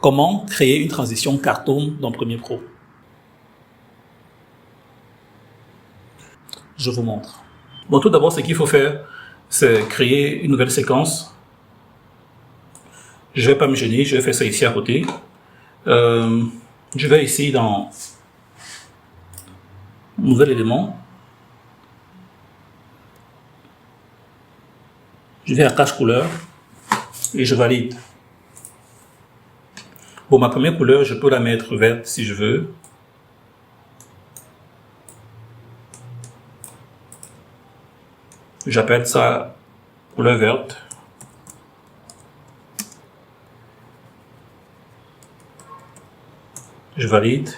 Comment créer une transition cartoon dans Premiere Pro? Je vous montre. Bon, tout d'abord, ce qu'il faut faire, c'est créer une nouvelle séquence. Je ne vais pas me gêner, je vais faire ça ici à côté. Je vais ici dans Nouvel élément. Je vais à cache couleur et je valide. Bon, ma première couleur, je peux la mettre verte si je veux. J'appelle ça couleur verte. Je valide.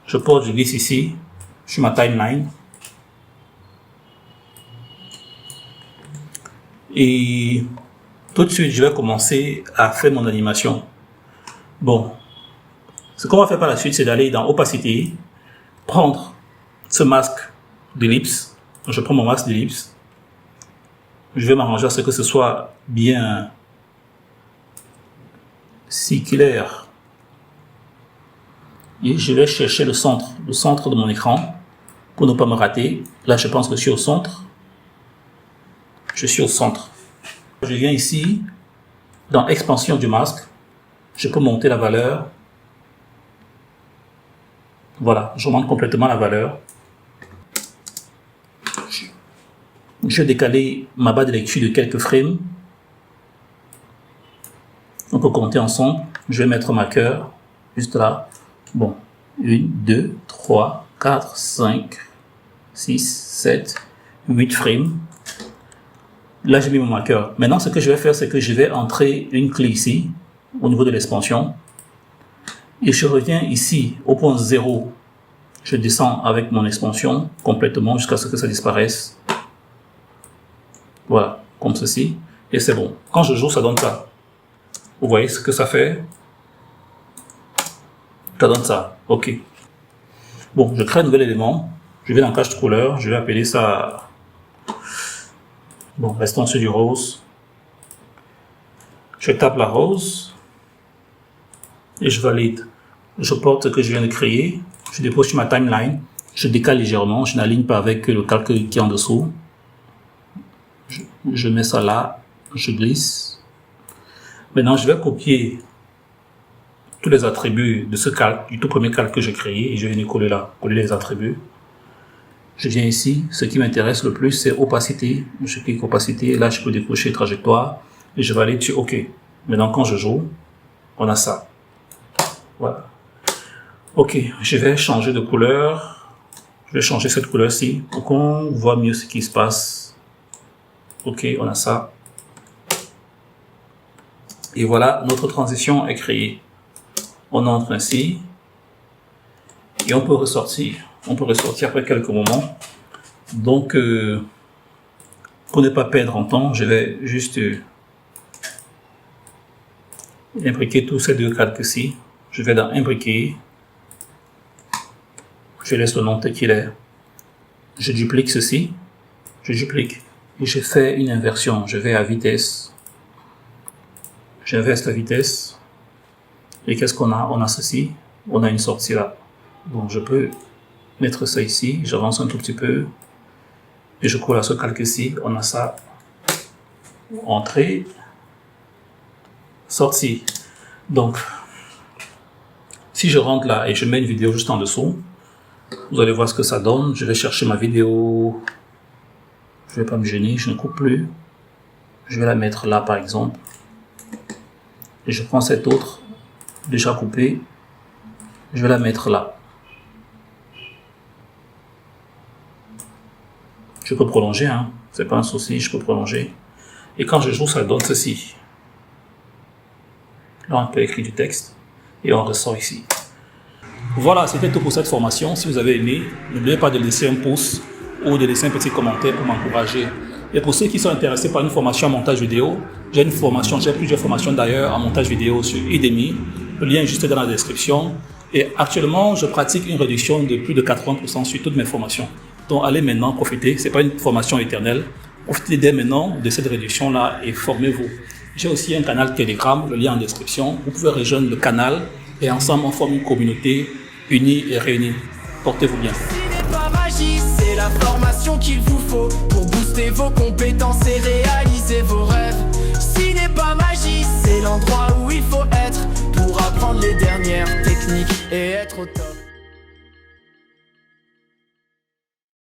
Je porte, je glisse ici, sur ma timeline. Et tout de suite, je vais commencer à faire mon animation. Bon, ce qu'on va faire par la suite, c'est d'aller dans opacité, prendre ce masque d'ellipse. Je prends mon masque d'ellipse. Je vais m'arranger à ce que ce soit bien si clair. Et je vais chercher le centre de mon écran pour ne pas me rater. Là, je pense que je suis au centre. Je suis au centre. Je viens ici, dans expansion du masque. Je peux monter la valeur. Voilà, je monte complètement la valeur. Je vais décaler ma barre de lecture de quelques frames. On peut compter ensemble. Je vais mettre ma marqueur juste là. Bon, 1, 2, 3, 4, 5, 6, 7, 8 frames. Là, j'ai mis mon marqueur. Maintenant, ce que je vais faire, c'est que je vais entrer une clé ici, au niveau de l'expansion. Et je reviens ici, au point 0. Je descends avec mon expansion complètement jusqu'à ce que ça disparaisse. Voilà, comme ceci. Et c'est bon. Quand je joue, ça donne ça. Vous voyez ce que ça fait? Ça donne ça. OK. Bon, je crée un nouvel élément. Je vais dans cache de couleur. Je vais appeler ça... Bon, restons sur du rose. Je tape la rose. Et je valide. Je porte ce que je viens de créer. Je dépose sur ma timeline. Je décale légèrement. Je n'aligne pas avec le calque qui est en dessous. Je mets ça là. Je glisse. Maintenant, je vais copier tous les attributs de ce calque, du tout premier calque que j'ai créé, et je viens de coller là, coller les attributs. Je viens ici, ce qui m'intéresse le plus, c'est opacité. Je clique opacité, là je peux décocher trajectoire, et je valide sur OK. Maintenant, quand je joue, on a ça. Voilà. OK, je vais changer de couleur. Je vais changer cette couleur-ci pour qu'on voit mieux ce qui se passe. OK, on a ça. Et voilà, notre transition est créée. On entre ainsi et on peut ressortir. On peut ressortir après quelques moments. Donc, pour ne pas perdre en temps, je vais juste imbriquer tous ces deux calques-ci. Je vais dans imbriquer. Je laisse le nom tel qu'il est. Je duplique ceci. Je duplique. Et je fais une inversion. Je vais à vitesse. J'inverse la vitesse. Et qu'est-ce qu'on a? On a ceci. On a une sortie là. Donc je peux mettre ça ici. J'avance un tout petit peu. Et je colle à ce calque-ci. On a ça. Entrée. Sortie. Donc, si je rentre là et je mets une vidéo juste en dessous, vous allez voir ce que ça donne. Je vais chercher ma vidéo. Je ne vais pas me gêner. Je ne coupe plus. Je vais la mettre là par exemple. Et je prends cette autre, déjà coupée, je vais la mettre là. Je peux prolonger, hein, c'est pas un souci, je peux prolonger. Et quand je joue, ça donne ceci. Là, on peut écrire du texte et on ressort ici. Voilà, c'était tout pour cette formation. Si vous avez aimé, n'oubliez pas de laisser un pouce ou de laisser un petit commentaire pour m'encourager. Et pour ceux qui sont intéressés par une formation en montage vidéo, j'ai plusieurs formations d'ailleurs en montage vidéo sur Udemy. Le lien est juste dans la description. Et actuellement, je pratique une réduction de plus de 80% sur toutes mes formations. Donc allez maintenant profiter, ce n'est pas une formation éternelle. Profitez dès maintenant de cette réduction-là et formez-vous. J'ai aussi un canal Telegram, le lien en description. Vous pouvez rejoindre le canal et ensemble on forme une communauté unie et réunie. Portez-vous bien. Pas magie, c'est la formation qu'il vous faut pour booster vos compétences et réaliser vos rêves. Ciné pas magie, c'est l'endroit où il faut être pour apprendre les dernières techniques et être au top.